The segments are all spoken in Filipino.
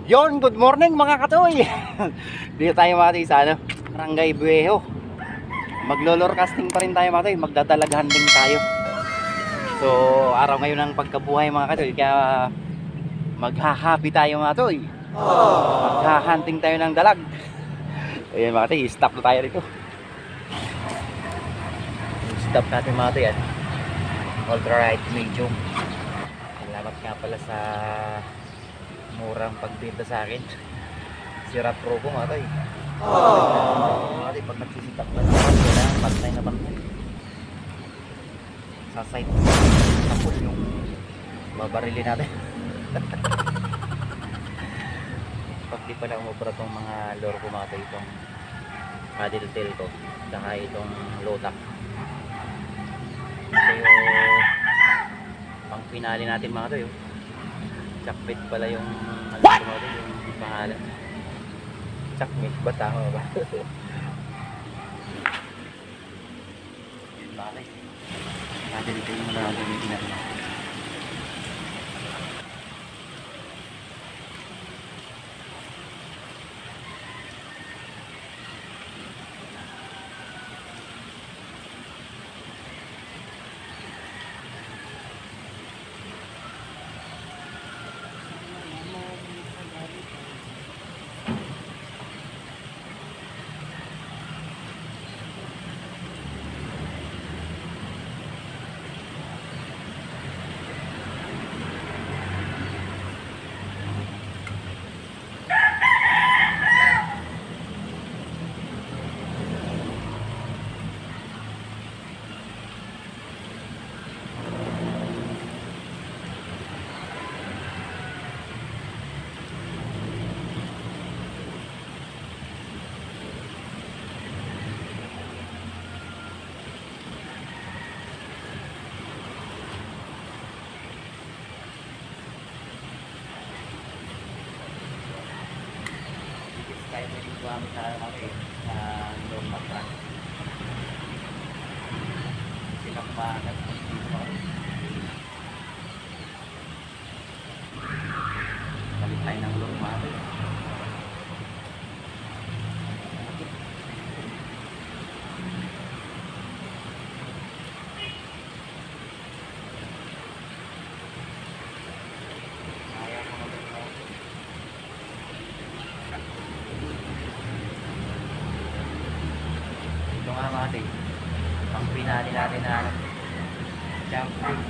Yon, good morning mga katoy. Dito tayo mga katoy sa Barangay Buejo. Maglo-lure casting pa rin tayo mga katoy. Magdadalaghan din tayo. So, araw ngayon ng pagkabuhay mga katoy. Kaya maghahappy tayo mga katoy. Maghahunting tayo ng dalag. Ayan mga katoy, stop na tayo rito. Stop natin mga katoy. Ultra right medium. Salamat nga pala sa murang pagbenta sa akin. Sira pro ko mga tay. Mga tay, pag nagsisitak na kailangan pantay na bantay. Sa site tapos yung babarilin natin. Pag di pala umubra tong mga lure ko mga tay, itong paddle tail ko saka itong lotak. Ito yung pang pinali natin mga tay. Chakmate pala yung yung pangalan. Chakmate ba tama ba? Bakit? Natin ito yung mga gamitin natin. Kaya pwede gumamit na lang ako sa loob ng truck. Sila kumahanap ng dito. Balik tayo ng loob mga ito. Ito nga mga ito, pang pinali natin na jump rig.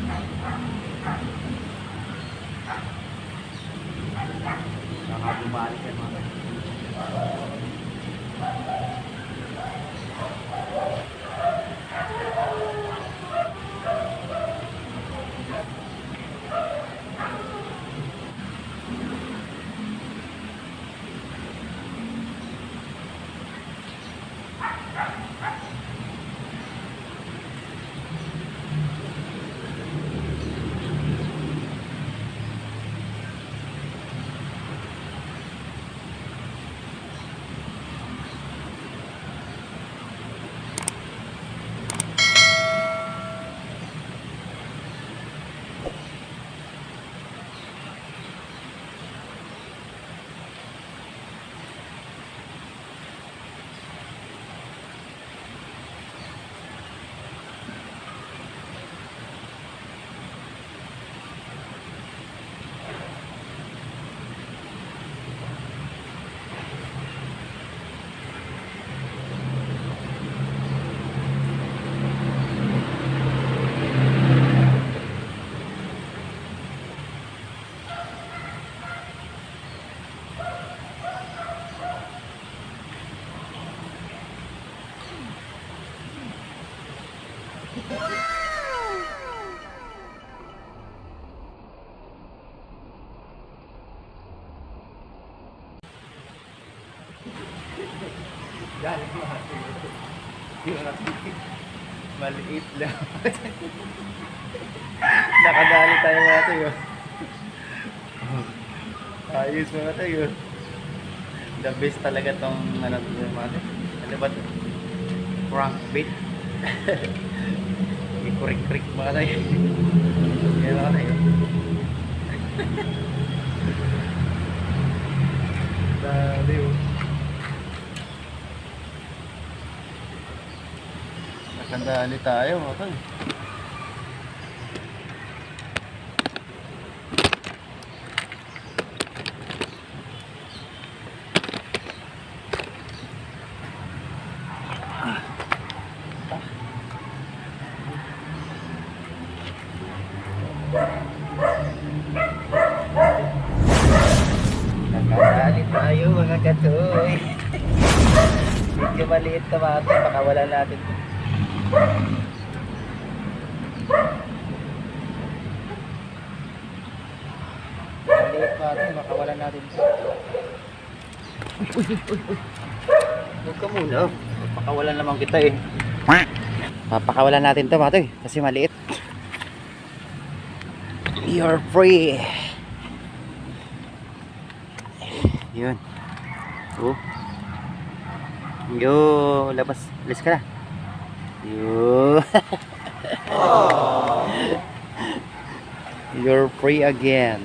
Baka bumalik yan mga ito. Galing lahat maliit lang. Nakadali tayo mga tayo. Ayos mga tayo. The best talaga tong ano mga tayo. Ano ba ito? Crankbait. Ikurik-kurik mga tayo. Yan mga tayo. Dali tayo mga tol. Nakadali tayo mga katoy. Medyo maliit ka mga tol, baka wala natin to. Maliit mga tol, baka wala natin to. Huwag ka muna. Papakawalan naman kita eh. Papakawalan natin to mga tol, kasi maliit. You're free. Yun. Oh. Yo, labas. Alis ka na. Yo. You're free again.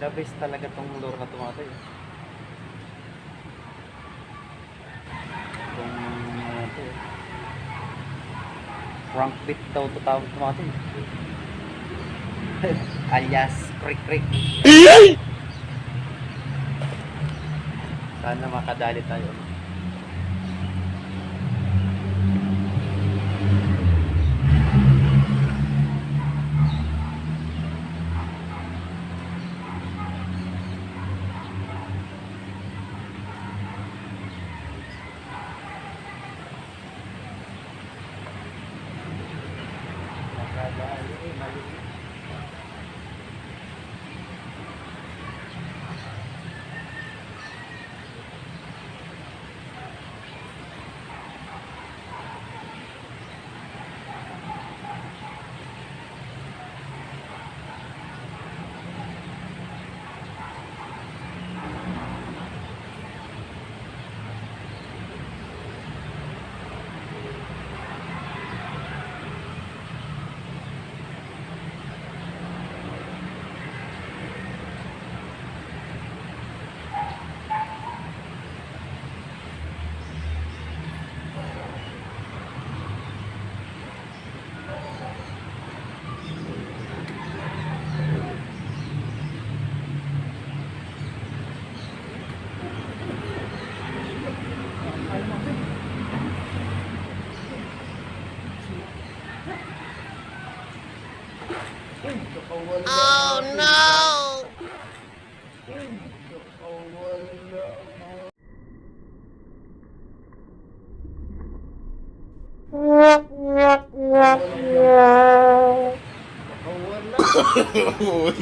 Labis talaga tong lure na tumato eh. Itong ito eh. Frank bit daw ito tawag tumato eh. Alias Crick Crick. Sana makadali tayo. Makadali, maliit. Oh no!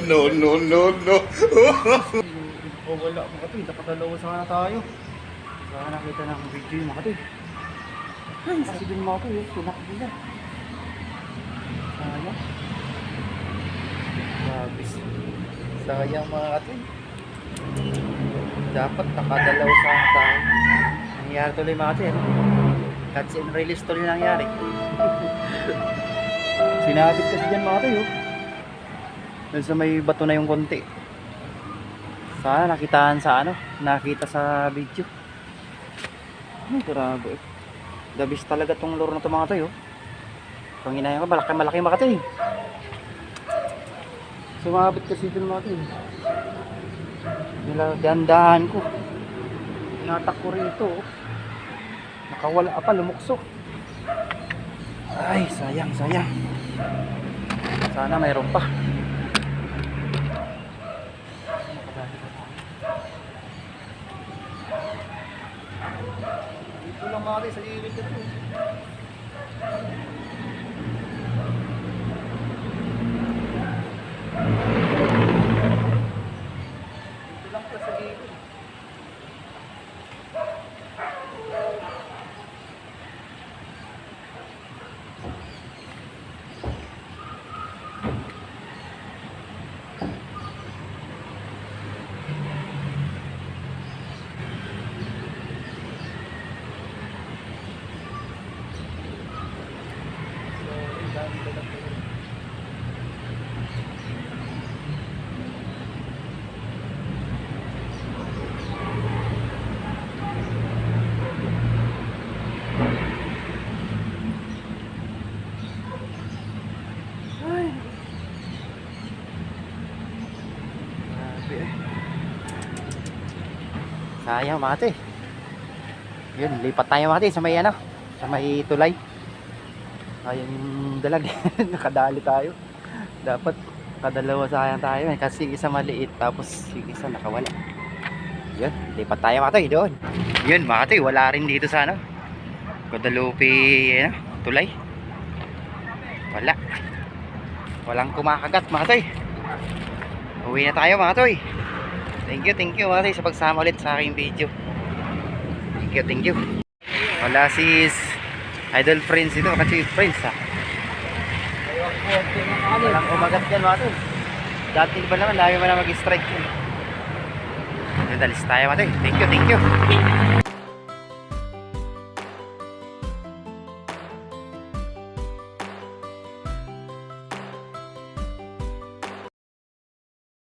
No, no, no, no. O wala mga katoy, nakadalawa sana tayo. Sana nakita ng video yung mga katoy. Ay, kasi din mga katoy, pinakbo na. Sayang. Mabis. Sayang mga katoy. Dapat nakadalaw sana tayo. Nangyari tuloy mga katoy. Catch and release tuloy nangyari. Sinabit kasi dyan mga katoy. Dahil sa may bato na yung konti. Sana nakitaan sa nakita sa video. Ay, grabe. Dabis talaga tong lure na to mga tayo. Panginayan ko, malaki mga tayo. Sumabit kasi dun mga tayo. Nilagandahan ko. Inatak ko rito. Nakawala pa, lumukso. Ay, sayang. Sana mayroon pa. Dito lang mga sa ilid ito. Dito lang pa sa ilid. Sayang mga katoy. Yun, lipat tayo mga katoy sa may ano, sa may tulay. Ayun yung dalag. Nakadali tayo. Dapat kadalawa sayang tayo kasi isa maliit tapos yung isa nakawala. Yun, lipat tayo mga katoy doon. Yun mga katoy, wala rin dito sa ano, Guadalupe ano, tulay. Wala. Walang kumakagat mga katoy. Uwi na tayo mga katoy. Thank you mga katoy sa pagsama ulit sa aking video. Thank you. Wala si Idol Friends ito, kasi Friends ha. Walang kumagat yan mga katoy. Dati ba naman, lagi mo na mag-strike yun. Dalis tayo mga katoy. Thank you.